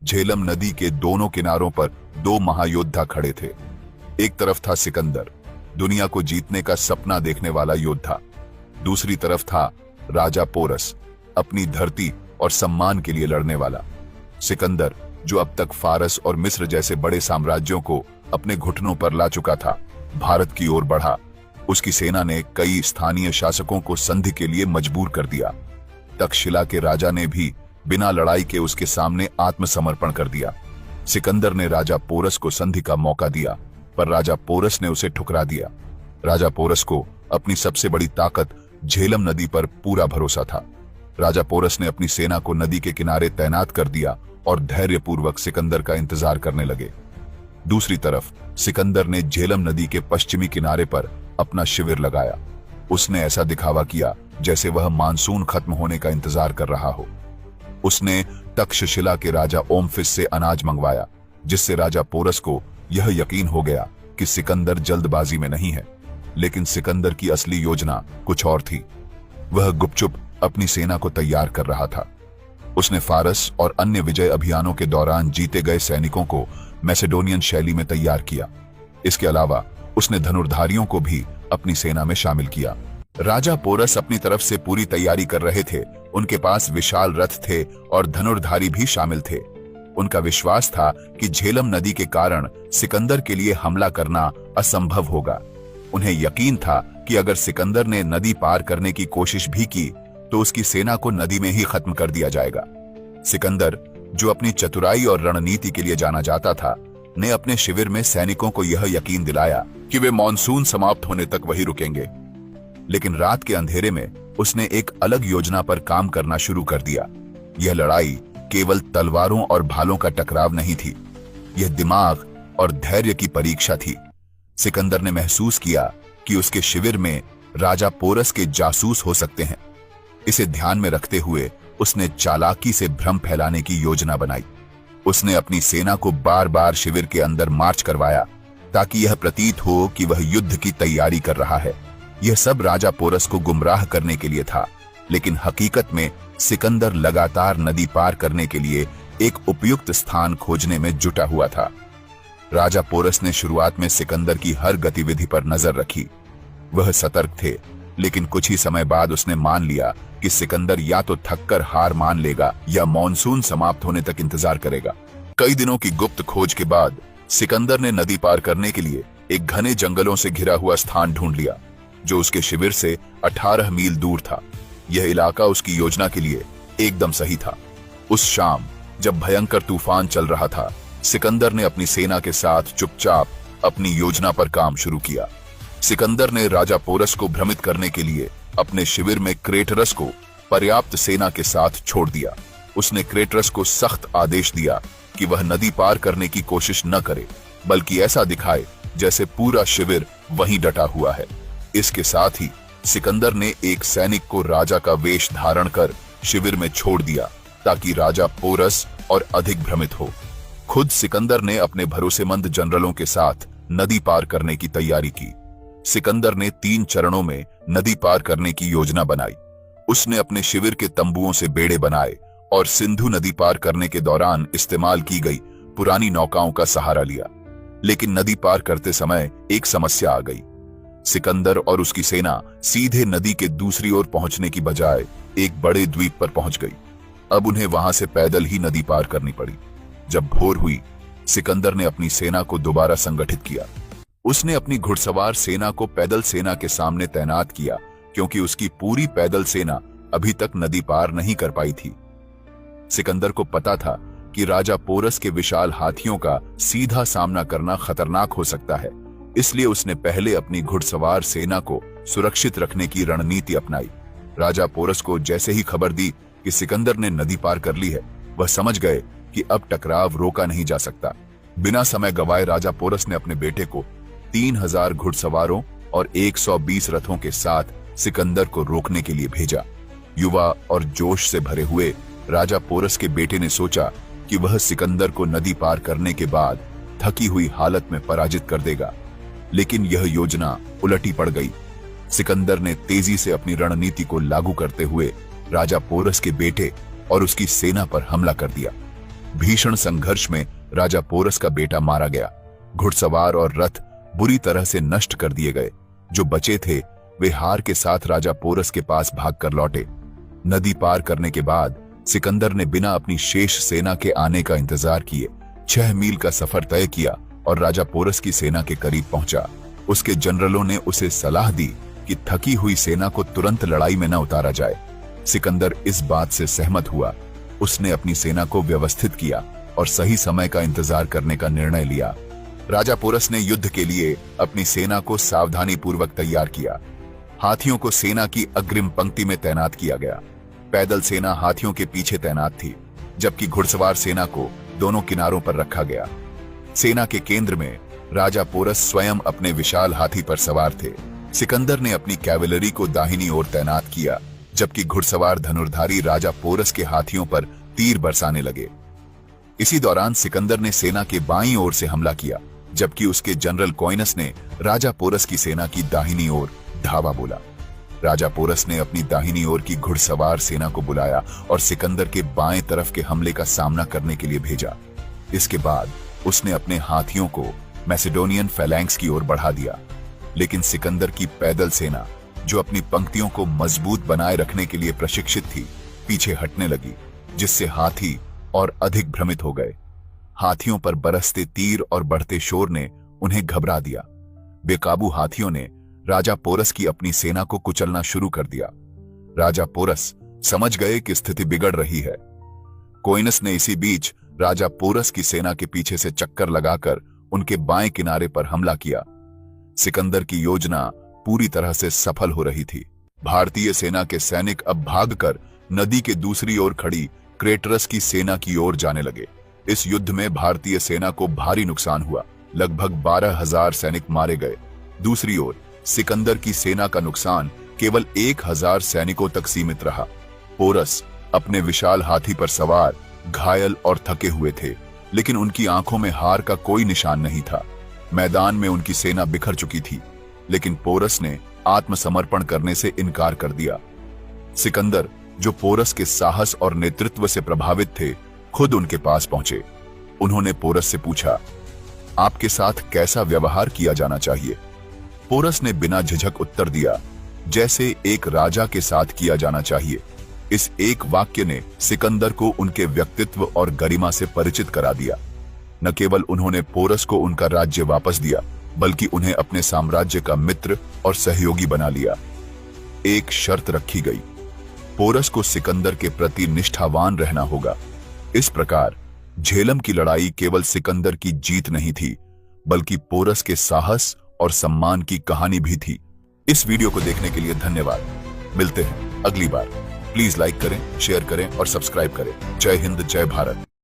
झेलम नदी के दोनों किनारों पर दो महायोद्धा खड़े थे। एक तरफ था सिकंदर, दुनिया को जीतने का सपना देखने वाला योद्धा। दूसरी तरफ था राजा पोरस, अपनी धरती और सम्मान के लिए लड़ने वाला। सिकंदर, जो अब तक फारस और मिस्र जैसे बड़े साम्राज्यों को अपने घुटनों पर ला चुका था, भारत की ओर बढ़ा। उसकी सेना ने कई स्थानीय शासकों को संधि के लिए मजबूर कर दिया। तक्षशिला के राजा ने भी बिना लड़ाई के उसके सामने आत्मसमर्पण कर दिया। सिकंदर ने राजा पोरस को संधि का मौका दिया, पर राजा पोरस ने उसे ठुकरा दिया। राजा पोरस को अपनी सबसे बड़ी ताकत झेलम नदी पर पूरा भरोसा था। राजा पोरस ने अपनी सेना को नदी के किनारे तैनात कर दिया और धैर्यपूर्वक सिकंदर का इंतजार करने लगे। दूसरी तरफ सिकंदर ने झेलम नदी के पश्चिमी किनारे पर अपना शिविर लगाया। उसने ऐसा दिखावा किया जैसे वह मानसून खत्म होने का इंतजार कर रहा हो। उसने तक्षशिला के राजा ओमफिस से अनाज मंगवाया, जिससे राजा पोरस को यह यकीन हो गया कि सिकंदर जल्दबाजी में नहीं है। लेकिन सिकंदर की असली योजना कुछ और थी। वह गुपचुप अपनी सेना को तैयार कर रहा था। उसने फारस और अन्य विजय अभियानों के दौरान जीते गए सैनिकों को मैसेडोनियन शैली में तैयार किया। इसके अलावा उसने धनुर्धारियों को भी अपनी सेना में शामिल किया। राजा पोरस अपनी तरफ से पूरी तैयारी कर रहे थे। उनके पास विशाल रथ थे और धनुर्धारी भी शामिल थे। उनका विश्वास था कि झेलम नदी के कारण सिकंदर के लिए हमला करना असंभव होगा। उन्हें यकीन था कि अगर सिकंदर ने नदी पार करने की कोशिश भी की तो उसकी सेना को नदी में ही खत्म कर दिया जाएगा। सिकंदर, जो अपनी चतुराई और रणनीति के लिए जाना जाता था, ने अपने शिविर में सैनिकों को यह यकीन दिलाया कि वे मानसून समाप्त होने तक वहीं रुकेंगे। लेकिन रात के अंधेरे में उसने एक अलग योजना पर काम करना शुरू कर दिया। यह लड़ाई केवल तलवारों और भालों का टकराव नहीं थी, यह दिमाग और धैर्य की परीक्षा थी। सिकंदर ने महसूस किया कि उसके शिविर में राजा पोरस के जासूस हो सकते हैं। इसे ध्यान में रखते हुए उसने चालाकी से भ्रम फैलाने की योजना बनाई। उसने अपनी सेना को बार बार शिविर के अंदर मार्च करवाया ताकि यह प्रतीत हो कि वह युद्ध की तैयारी कर रहा है। यह सब राजा पोरस को गुमराह करने के लिए था, लेकिन हकीकत में सिकंदर लगातार नदी पार करने के लिए एक उपयुक्त स्थान खोजने में जुटा हुआ था। राजा पोरस ने शुरुआत में सिकंदर की हर गतिविधि पर नजर रखी। वह सतर्क थे, लेकिन कुछ ही समय बाद उसने मान लिया कि सिकंदर या तो थककर हार मान लेगा या मॉनसून समाप्त होने तक इंतजार करेगा। कई दिनों की गुप्त खोज के बाद सिकंदर ने नदी पार करने के लिए एक घने जंगलों से घिरा हुआ स्थान ढूंढ लिया, जो उसके शिविर से 18 मील दूर था। यह इलाका उसकी योजना के लिए एकदम सही था। उस शाम, जब भयंकर तूफान चल रहा था, सिकंदर ने अपनी सेना के साथ चुपचाप अपनी योजना पर काम शुरू किया। सिकंदर ने राजा पोरस को भ्रमित करने के लिए अपने शिविर में क्रेटरस को पर्याप्त सेना के साथ छोड़ दिया। उसने क्रेटरस को सख्त आदेश दिया कि वह नदी पार करने की कोशिश न करे, बल्कि ऐसा दिखाए जैसे पूरा शिविर वहीं डटा हुआ है। इसके साथ ही सिकंदर ने एक सैनिक को राजा का वेश धारण कर शिविर में छोड़ दिया ताकि राजा पोरस और अधिक भ्रमित हो। खुद सिकंदर ने अपने भरोसेमंद जनरलों के साथ नदी पार करने की तैयारी की। सिकंदर ने 3 चरणों में नदी पार करने की योजना बनाई। उसने अपने शिविर के तंबुओं से बेड़े बनाए और सिंधु नदी पार करने के दौरान इस्तेमाल की गई पुरानी नौकाओं का सहारा लिया। लेकिन नदी पार करते समय एक समस्या आ गई। सिकंदर और उसकी सेना सीधे नदी के दूसरी ओर पहुंचने की बजाय एक बड़े द्वीप पर पहुंच गई। अब उन्हें वहां से पैदल ही नदी पार करनी पड़ी। जब भोर हुई, सिकंदर ने अपनी सेना को दोबारा संगठित किया। उसने अपनी घुड़सवार सेना को पैदल सेना के सामने तैनात किया, क्योंकि उसकी पूरी पैदल सेना अभी तक नदी पार नहीं कर पाई थी। सिकंदर को पता था कि राजा पोरस के विशाल हाथियों का सीधा सामना करना खतरनाक हो सकता है, इसलिए उसने पहले अपनी घुड़सवार सेना को सुरक्षित रखने की रणनीति अपनाई। राजा पोरस को जैसे ही खबर दी कि सिकंदर ने नदी पार कर ली है, वह समझ गए कि अब टकराव रोका नहीं जा सकता। बिना समय गवाए राजा पोरस ने अपने बेटे को 3000 घुड़सवारों और 120 रथों के साथ सिकंदर को रोकने के लिए भेजा। युवा और जोश से भरे हुए राजा पोरस के बेटे ने सोचा कि वह सिकंदर को नदी पार करने के बाद थकी हुई हालत में पराजित कर देगा, लेकिन यह योजना उलटी पड़ गई। सिकंदर ने तेजी से अपनी रणनीति को लागू करते हुए राजा पोरस के बेटे और उसकी सेना पर हमला कर दिया। भीषण संघर्ष में राजा पोरस का बेटा मारा गया। घुड़सवार और रथ बुरी तरह से नष्ट कर दिए गए। जो बचे थे वे हार के साथ राजा पोरस के पास भागकर लौटे। नदी पार करने के बाद सिकंदर ने बिना अपनी शेष सेना के आने का इंतजार किए 6 मील का सफर तय किया और राजा पोरस की सेना के करीब पहुंचा। उसके जनरलों ने उसे सलाह दी कि थकी हुई सेना को तुरंत लड़ाई में न उतारा जाए। सिकंदर इस बात से सहमत हुआ। उसने अपनी सेना को व्यवस्थित किया और सही समय का इंतजार करने का निर्णय लिया। राजा पोरस ने युद्ध के लिए अपनी सेना को सावधानी पूर्वक तैयार किया। हाथियों को सेना की अग्रिम पंक्ति में तैनात किया गया। पैदल सेना हाथियों के पीछे तैनात थी, जबकि घुड़सवार सेना को दोनों किनारों पर रखा गया। सेना के केंद्र में राजा पोरस स्वयं अपने विशाल हाथी पर सवार थे। सिकंदर ने अपनी कैवेलरी को दाहिनी ओर तैनात किया, जबकि घुड़सवार धनुर्धारी राजा पोरस के हाथियों पर तीर बरसाने लगे। इसी दौरान सिकंदर ने सेना के बाईं ओर से हमला किया, जबकि उसके जनरल कोइनस ने राजा पोरस की सेना की दाहिनी ओर धावा बोला। राजा पोरस ने अपनी दाहिनी ओर की घुड़सवार सेना को बुलाया और सिकंदर के बाएं तरफ के हमले का सामना करने के लिए भेजा। इसके बाद उसने अपने हाथियों को मैसेडोनियन फैलैंक्स की ओर बढ़ा दिया, लेकिन सिकंदर की पैदल सेना, जो अपनी पंक्तियों को मजबूत बनाए रखने के लिए प्रशिक्षित थी, पीछे हटने लगी, जिससे हाथी और अधिक भ्रमित हो गए। हाथियों पर बरसते तीर और बढ़ते शोर ने उन्हें घबरा दिया। बेकाबू हाथियों ने राजा पोरस की अपनी सेना को कुचलना शुरू कर दिया। राजा पोरस समझ गए कि स्थिति बिगड़ रही है। कोइनस ने इसी बीच राजा पोरस की सेना के पीछे से चक्कर लगाकर उनके बाएं किनारे पर हमला किया। सिकंदर की योजना पूरी तरह से सफल हो रही थी। भारतीय सेना के सैनिक अब भागकर नदी के दूसरी ओर खड़ी क्रेटरस की सेना की ओर जाने लगे। इस युद्ध में भारतीय सेना को भारी नुकसान हुआ। लगभग 12,000 सैनिक मारे गए। दूसरी ओर सिकंदर की सेना का नुकसान केवल 1,000 सैनिकों तक सीमित रहा। पोरस अपने विशाल हाथी पर सवार, घायल और थके हुए थे, लेकिन उनकी आंखों में हार का कोई निशान नहीं था। मैदान में उनकी सेना बिखर चुकी थी, लेकिन पोरस ने आत्मसमर्पण करने से इनकार कर दिया। सिकंदर, जो पोरस के साहस और नेतृत्व से प्रभावित थे, खुद उनके पास पहुंचे। उन्होंने पोरस से पूछा, आपके साथ कैसा व्यवहार किया जाना चाहिए? पोरस ने बिना झिझक उत्तर दिया, जैसे एक राजा के साथ किया जाना चाहिए। इस एक वाक्य ने सिकंदर को उनके व्यक्तित्व और गरिमा से परिचित करा दिया। न केवल उन्होंने पोरस को उनका राज्य वापस दिया, बल्कि उन्हें अपने साम्राज्य का मित्र और सहयोगी बना लिया। एक शर्त रखी गई, पोरस को सिकंदर के प्रति निष्ठावान रहना होगा। इस प्रकार झेलम की लड़ाई केवल सिकंदर की जीत नहीं थी, बल्कि पोरस के साहस और सम्मान की कहानी भी थी। इस वीडियो को देखने के लिए धन्यवाद। मिलते हैं अगली बार। प्लीज लाइक करें, शेयर करें और सब्सक्राइब करें। जय हिंद, जय भारत।